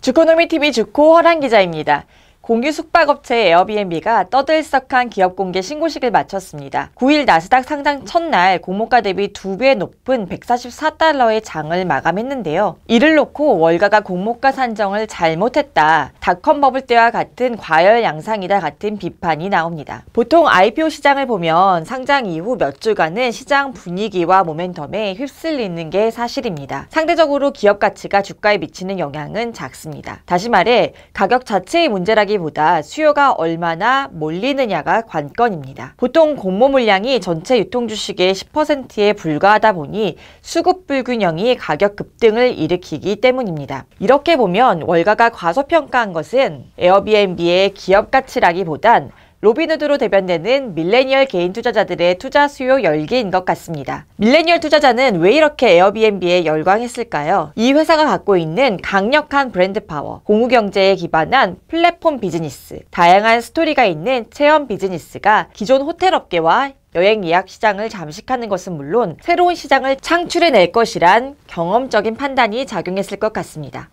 주코노미TV 주코 허란 기자입니다. 공유 숙박업체 에어비앤비가 떠들썩한 기업 공개 신고식을 마쳤습니다. 9일 나스닥 상장 첫날 공모가 대비 2배 높은 144달러의 장을 마감했는데요. 이를 놓고 월가가 공모가 산정을 잘못했다. 닷컴 버블 때와 같은 과열 양상이다 같은 비판이 나옵니다. 보통 IPO 시장을 보면 상장 이후 몇 주간은 시장 분위기와 모멘텀에 휩쓸리는 게 사실입니다. 상대적으로 기업 가치가 주가에 미치는 영향은 작습니다. 다시 말해 가격 자체의 문제라기 보다 수요가 얼마나 몰리느냐가 관건입니다. 보통 공모 물량이 전체 유통 주식의 10%에 불과하다 보니 수급 불균형이 가격 급등을 일으키기 때문입니다. 이렇게 보면 월가가 과소평가한 것은 에어비앤비의 기업 가치라기보단 로빈후드로 대변되는 밀레니얼 개인 투자자들의 투자 수요 열기인 것 같습니다. 밀레니얼 투자자는 왜 이렇게 에어비앤비에 열광했을까요? 이 회사가 갖고 있는 강력한 브랜드 파워, 공유 경제에 기반한 플랫폼 비즈니스, 다양한 스토리가 있는 체험 비즈니스가 기존 호텔 업계와 여행 예약 시장을 잠식하는 것은 물론 새로운 시장을 창출해낼 것이란 경험적인 판단이 작용했을 것 같습니다.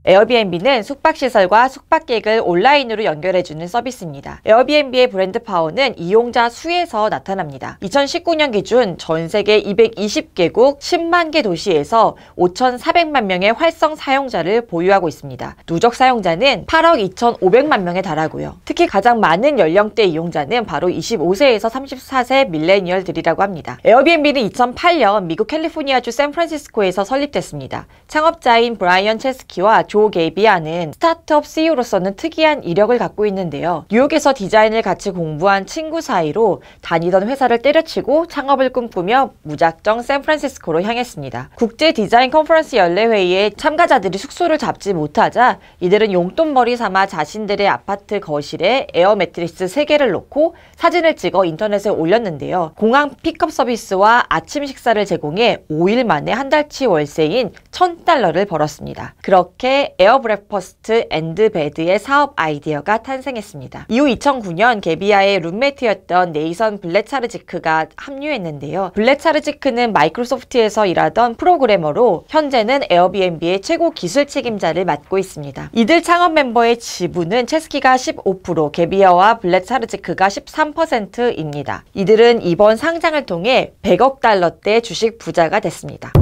에어비앤비는 숙박시설과 숙박객을 온라인으로 연결해주는 서비스입니다. 에어비앤비의 브랜드 파워는 이용자 수에서 나타납니다. 2019년 기준 전 세계 220개국 10만 개 도시에서 5,400만 명의 활성 사용자를 보유하고 있습니다. 누적 사용자는 8억 2,500만 명에 달하고요. 특히 가장 많은 연령대 이용자는 바로 25세에서 34세 밀레니얼들이라고 합니다. 에어비앤비는 2008년 미국 캘리포니아주 샌프란시스코에서 설립됐습니다. 창업자인 브라이언 체스키와 조 게이비아는 스타트업 CEO로서는 특이한 이력을 갖고 있는데요. 뉴욕에서 디자인을 같이 공부한 친구 사이로 다니던 회사를 때려치고 창업을 꿈꾸며 무작정 샌프란시스코로 향했습니다. 국제 디자인 컨퍼런스 연례회의에 참가자들이 숙소를 잡지 못하자 이들은 용돈벌이 삼아 자신들의 아파트 거실에 에어 매트리스 3개를 놓고 사진을 찍어 인터넷에 올렸는데요. 공항 픽업 서비스와 아침 식사를 제공해 5일 만에 한 달치 월세인 $1,000를 벌었습니다. 그렇게 에어 브렉퍼스트 앤드 베드의 사업 아이디어가 탄생했습니다. 이후 2009년 게비아의 룸메이트였던 네이선 블레차르지크가 합류했는데요. 블레차르지크는 마이크로소프트에서 일하던 프로그래머로 현재는 에어비앤비의 최고 기술 책임자를 맡고 있습니다. 이들 창업 멤버의 지분은 체스키가 15%, 게비아와 블레차르지크가 13%입니다. 이들은 이번 상장을 통해 100억 달러대 주식 부자가 됐습니다.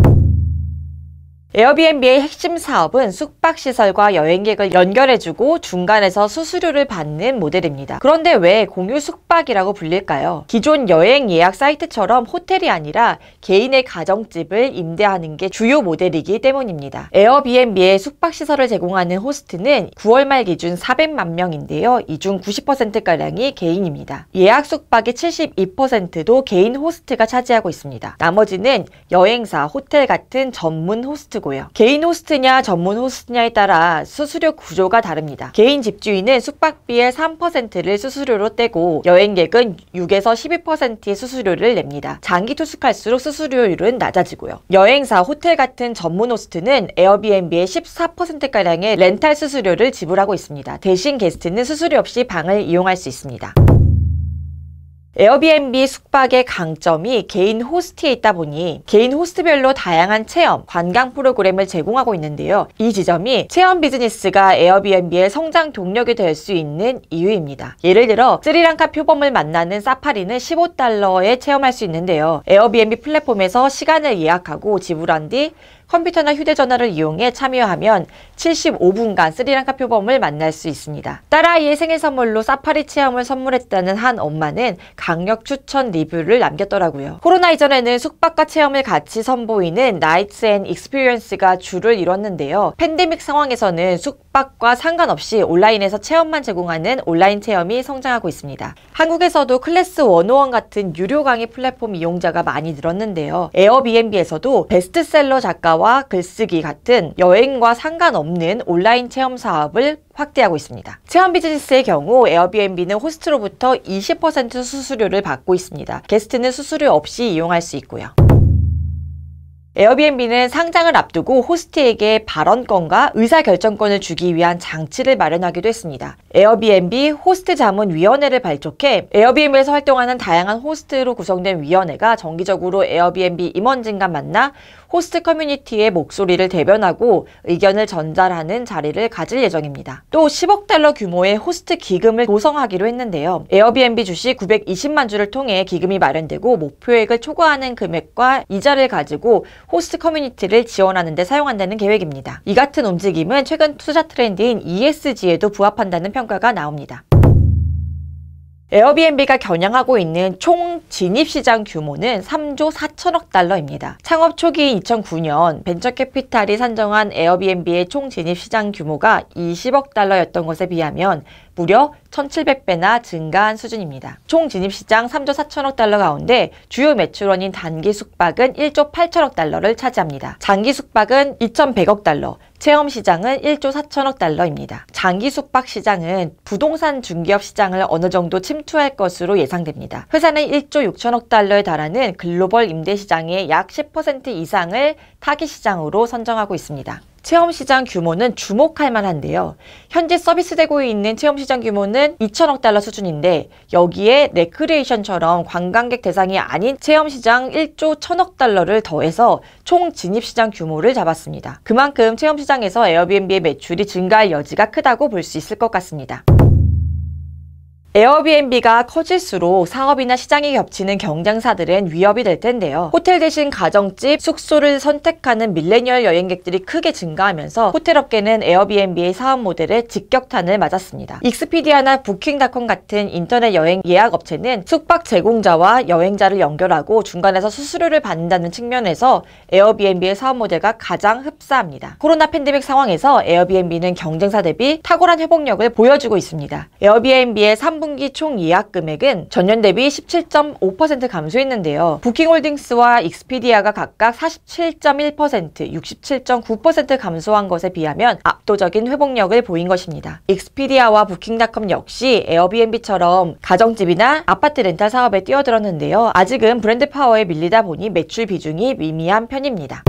에어비앤비의 핵심 사업은 숙박시설과 여행객을 연결해주고 중간에서 수수료를 받는 모델입니다. 그런데 왜 공유 숙박이라고 불릴까요? 기존 여행 예약 사이트처럼 호텔이 아니라 개인의 가정집을 임대하는 게 주요 모델이기 때문입니다. 에어비앤비의 숙박시설을 제공하는 호스트는 9월 말 기준 400만 명인데요. 이 중 90%가량이 개인입니다. 예약 숙박의 72%도 개인 호스트가 차지하고 있습니다. 나머지는 여행사, 호텔 같은 전문 호스트고 개인 호스트냐 전문 호스트냐에 따라 수수료 구조가 다릅니다. 개인 집주인은 숙박비의 3%를 수수료로 떼고 여행객은 6에서 12%의 수수료를 냅니다. 장기 투숙할수록 수수료율은 낮아지고요. 여행사, 호텔 같은 전문 호스트는 에어비앤비의 14%가량의 렌탈 수수료를 지불하고 있습니다. 대신 게스트는 수수료 없이 방을 이용할 수 있습니다. 에어비앤비 숙박의 강점이 개인 호스트에 있다 보니 개인 호스트별로 다양한 체험, 관광 프로그램을 제공하고 있는데요. 이 지점이 체험 비즈니스가 에어비앤비의 성장 동력이 될 수 있는 이유입니다. 예를 들어 스리랑카 표범을 만나는 사파리는 $15에 체험할 수 있는데요. 에어비앤비 플랫폼에서 시간을 예약하고 지불한 뒤 컴퓨터나 휴대전화를 이용해 참여하면 75분간 스리랑카 표범을 만날 수 있습니다. 딸아이의 생일 선물로 사파리 체험을 선물했다는 한 엄마는 강력 추천 리뷰를 남겼더라고요. 코로나 이전에는 숙박과 체험을 같이 선보이는 나이츠 앤 익스피리언스가 주를 이뤘는데요. 팬데믹 상황에서는 숙박과 상관없이 온라인에서 체험만 제공하는 온라인 체험이 성장하고 있습니다. 한국에서도 클래스 101 같은 유료 강의 플랫폼 이용자가 많이 늘었는데요. 에어비앤비에서도 베스트셀러 작가 와 글쓰기 같은 여행과 상관없는 온라인 체험 사업을 확대하고 있습니다. 체험 비즈니스의 경우 에어비앤비는 호스트로부터 20% 수수료를 받고 있습니다. 게스트는 수수료 없이 이용할 수 있고요. 에어비앤비는 상장을 앞두고 호스트에게 발언권과 의사결정권을 주기 위한 장치를 마련하기도 했습니다. 에어비앤비 호스트 자문위원회를 발족해 에어비앤비에서 활동하는 다양한 호스트로 구성된 위원회가 정기적으로 에어비앤비 임원진과 만나 호스트 커뮤니티의 목소리를 대변하고 의견을 전달하는 자리를 가질 예정입니다. 또 10억 달러 규모의 호스트 기금을 조성하기로 했는데요. 에어비앤비 주식 920만 주를 통해 기금이 마련되고 목표액을 초과하는 금액과 이자를 가지고 호스트 커뮤니티를 지원하는 데 사용한다는 계획입니다. 이 같은 움직임은 최근 투자 트렌드인 ESG에도 부합한다는 평가가 나옵니다. 에어비앤비가 겨냥하고 있는 총 진입시장 규모는 3조 4천억 달러입니다. 창업 초기인 2009년 벤처캐피탈이 산정한 에어비앤비의 총 진입시장 규모가 20억 달러였던 것에 비하면 무려 1,700배나 증가한 수준입니다. 총 진입시장 3조 4천억 달러 가운데 주요 매출원인 단기 숙박은 1조 8천억 달러를 차지합니다. 장기 숙박은 2,100억 달러, 체험시장은 1조 4천억 달러입니다. 장기 숙박 시장은 부동산 중개업 시장을 어느 정도 침투할 것으로 예상됩니다. 회사는 1조 6천억 달러에 달하는 글로벌 임대시장의 약 10% 이상을 타깃 시장으로 선정하고 있습니다. 체험시장 규모는 주목할 만한데요. 현재 서비스되고 있는 체험시장 규모는 2천억 달러 수준인데 여기에 레크리에이션처럼 관광객 대상이 아닌 체험시장 1조 1천억 달러를 더해서 총 진입시장 규모를 잡았습니다. 그만큼 체험시장에서 에어비앤비의 매출이 증가할 여지가 크다고 볼 수 있을 것 같습니다. 에어비앤비가 커질수록 사업이나 시장이 겹치는 경쟁사들은 위협이 될 텐데요. 호텔 대신 가정집, 숙소를 선택하는 밀레니얼 여행객들이 크게 증가하면서 호텔업계는 에어비앤비의 사업 모델에 직격탄을 맞았습니다. 익스피디아나 부킹닷컴 같은 인터넷 여행 예약 업체는 숙박 제공자와 여행자를 연결하고 중간에서 수수료를 받는다는 측면에서 에어비앤비의 사업 모델과 가장 흡사합니다. 코로나 팬데믹 상황에서 에어비앤비는 경쟁사 대비 탁월한 회복력을 보여주고 있습니다. 에어비앤비의 3분기 총 예약 금액은 전년 대비 17.5% 감소했는데요. 부킹홀딩스와 익스피디아가 각각 47.1%, 67.9% 감소한 것에 비하면 압도적인 회복력을 보인 것입니다. 익스피디아와 부킹닷컴 역시 에어비앤비처럼 가정집이나 아파트 렌탈 사업에 뛰어들었는데요. 아직은 브랜드 파워에 밀리다 보니 매출 비중이 미미한 편입니다.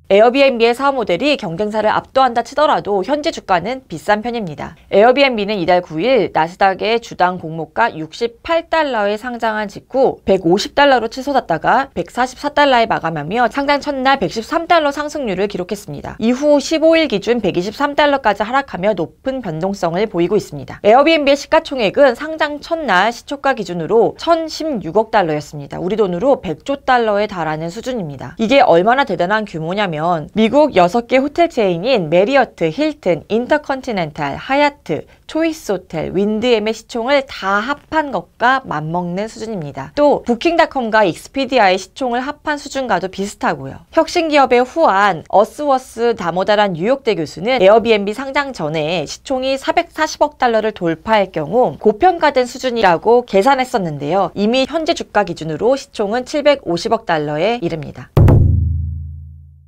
에어비앤비의 사업 모델이 경쟁사를 압도한다 치더라도 현재 주가는 비싼 편입니다. 에어비앤비는 이달 9일 나스닥의 주당 공모가 68달러에 상장한 직후 150달러로 치솟았다가 144달러에 마감하며 상장 첫날 113달러 상승률을 기록했습니다. 이후 15일 기준 123달러까지 하락하며 높은 변동성을 보이고 있습니다. 에어비앤비의 시가총액은 상장 첫날 시초가 기준으로 1,016억 달러였습니다. 우리 돈으로 100조 달러에 달하는 수준입니다. 이게 얼마나 대단한 규모냐면 미국 6개 호텔 체인인 메리어트, 힐튼, 인터컨티넨탈, 하얏트, 초이스 호텔, 윈드엠의 시총을 다 합한 것과 맞먹는 수준입니다. 또 부킹닷컴과 익스피디아의 시총을 합한 수준과도 비슷하고요. 혁신기업의 후안 어스워스 다모다란 뉴욕대 교수는 에어비앤비 상장 전에 시총이 440억 달러를 돌파할 경우 고평가된 수준이라고 계산했었는데요. 이미 현재 주가 기준으로 시총은 750억 달러에 이릅니다.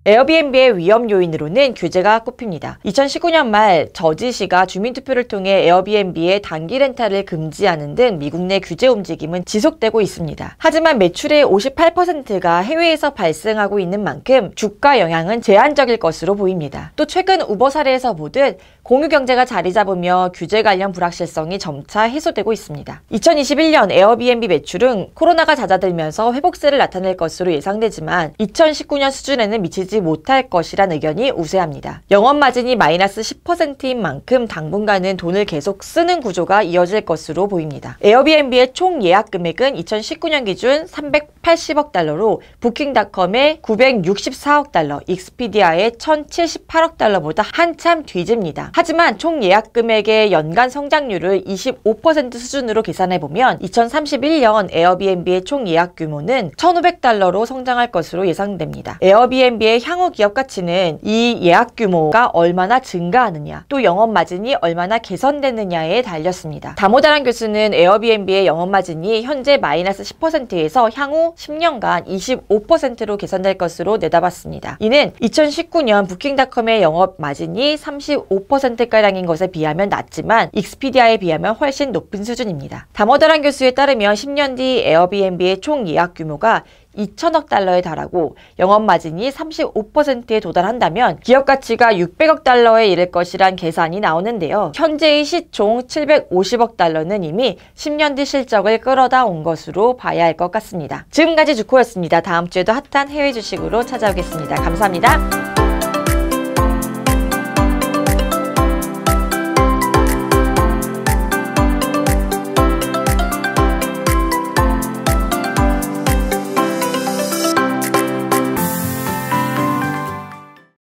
에어비앤비의 위험 요인으로는 규제가 꼽힙니다. 2019년 말 저지시가 주민투표를 통해 에어비앤비의 단기 렌탈을 금지하는 등 미국 내 규제 움직임은 지속되고 있습니다. 하지만 매출의 58%가 해외에서 발생하고 있는 만큼 주가 영향은 제한적일 것으로 보입니다. 또 최근 우버 사례에서 보듯 공유경제가 자리 잡으며 규제 관련 불확실성이 점차 해소되고 있습니다. 2021년 에어비앤비 매출은 코로나가 잦아들면서 회복세를 나타낼 것으로 예상되지만 2019년 수준에는 미치지 못할 것이란 의견이 우세합니다. 영업마진이 마이너스 10%인 만큼 당분간은 돈을 계속 쓰는 구조가 이어질 것으로 보입니다. 에어비앤비의 총 예약 금액은 2019년 기준 380억 달러로 부킹닷컴의 964억 달러, 익스피디아의 1078억 달러보다 한참 뒤집니다. 하지만 총 예약 금액의 연간 성장률을 25% 수준으로 계산해보면 2031년 에어비앤비의 총 예약 규모는 1,500달러로 성장할 것으로 예상됩니다. 에어비앤비의 향후 기업 가치는 이 예약 규모가 얼마나 증가하느냐, 또 영업 마진이 얼마나 개선되느냐에 달렸습니다. 다모다란 교수는 에어비앤비의 영업 마진이 현재 마이너스 10%에서 향후 10년간 25%로 개선될 것으로 내다봤습니다. 이는 2019년 부킹닷컴의 영업 마진이 35%가량인 것에 비하면 낮지만 익스피디아에 비하면 훨씬 높은 수준입니다. 다모다란 교수에 따르면 10년 뒤 에어비앤비의 총 예약 규모가 2천억 달러에 달하고 영업 마진이 35%에 도달한다면 기업 가치가 600억 달러에 이를 것이란 계산이 나오는데요. 현재의 시총 750억 달러는 이미 10년 뒤 실적을 끌어다 온 것으로 봐야 할 것 같습니다. 지금까지 주코였습니다. 다음 주에도 핫한 해외 주식으로 찾아오겠습니다. 감사합니다.